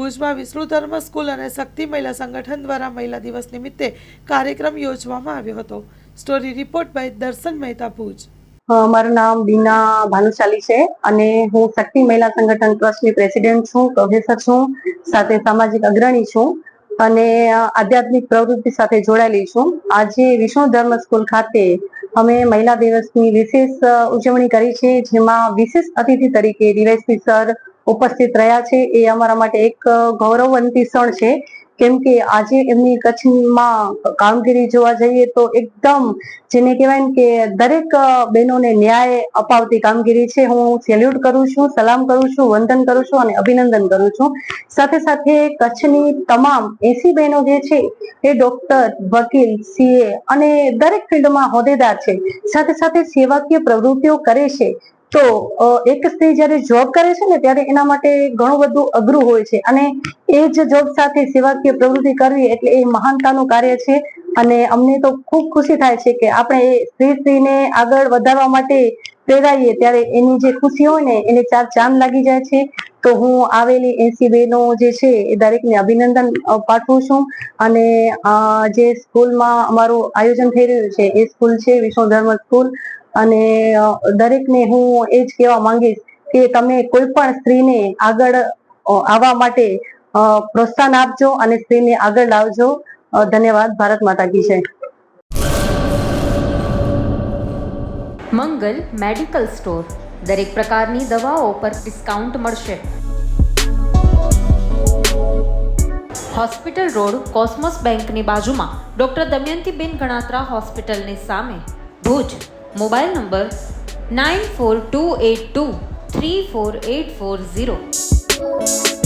ભુજમાં વિષ્ણુ ધર્મ સ્કૂલ અને શક્તિ મહિલા સંગઠન દ્વારા મહિલા દિવસ નિમિત્તે કાર્યક્રમ યોજવામાં આવ્યો હતો. સ્ટોરી રિપોર્ટ બાય દર્શન મહેતા, ભુજ. મારું નામ બીના ભાનુશાલી છે અને હું શક્તિ મહિલા સંગઠન ટ્રસ્ટની પ્રેસિડેન્ટ છું, પ્રોફેસર છું, સાથે સામાજિક અગ્રણી છું અને આધ્યાત્મિક પ્રવૃત્તિ સાથે જોડાયેલી છું. આજે વિષ્ણુ ધર્મ સ્કૂલ ખાતે અમે મહિલા દિવસની વિશેષ ઉજવણી કરી છે, જેમાં વિશેષ અતિથિ તરીકે ડીવાયએસપી સર ઉપસ્થિત રહ્યા છે. એ અમારા માટે એક ગૌરવવંતી ક્ષણ છે, કેમ કે આજે એમની કચ્છમાં કામગીરી જોવા જઈએ તો એકદમ જેને કહેવાય કે દરેક બહેનોને ન્યાય અપાવતી કામગીરી છે. હું સેલ્યુટ કરું છું, સલામ કરું છું, વંદન કરું છું અને અભિનંદન કરું છું. સાથે સાથે કચ્છની તમામ 80 બહેનો જે છે એ ડોક્ટર, વકીલ, સીએ અને દરેક ફિલ્ડમાં હોદ્દેદાર છે. સાથે સાથે સેવાકીય પ્રવૃત્તિઓ કરે છે. તો એક સ્ત્રી જ્યારે જોબ કરે છે ને ત્યારે એના માટે ઘણું બધું અઘરું હોય છે અને એ જ જોબ સાથે સેવાકીય પ્રવૃત્તિ કરવી એટલે એ મહાનતાનું કાર્ય છે. અને અમને તો ખૂબ ખુશી થાય છે કે આપણે એ સ્ત્રીને આગળ વધારવા માટે પ્રેરાઈએ ત્યારે એની જે ખુશી હોય ને એને ચાર ચાંદ લાગી જાય છે. તો હું આવેલી 80 બહેનો જે છે એ દરેકને અભિનંદન પાઠવું છું. અને જે સ્કૂલમાં અમારું આયોજન થઈ રહ્યું છે એ સ્કૂલ છે વિષ્ણુ ધર્મ સ્કૂલ. અને દરેકને હું એ જ કહેવા માંગીશ કે તમે કોઈ પણ સ્ત્રીને આગળ આવવા માટે પ્રોત્સાહન આપજો અને સ્ત્રીને આગળ લાવજો. ધન્યવાદ. ભારત માતા કી જય. મંગલ મેડિકલ સ્ટોર. દરેક પ્રકારની દવાઓ પર ડિસ્કાઉન્ટ મળશે. હોસ્પિટલ રોડ, કોસ્મોસ બેંકની બાજુમાં, ડોક્ટર દમયંતીબેન ગણાત્રા હોસ્પિટલની સામે, ભુજ. Mobile number 9428234840.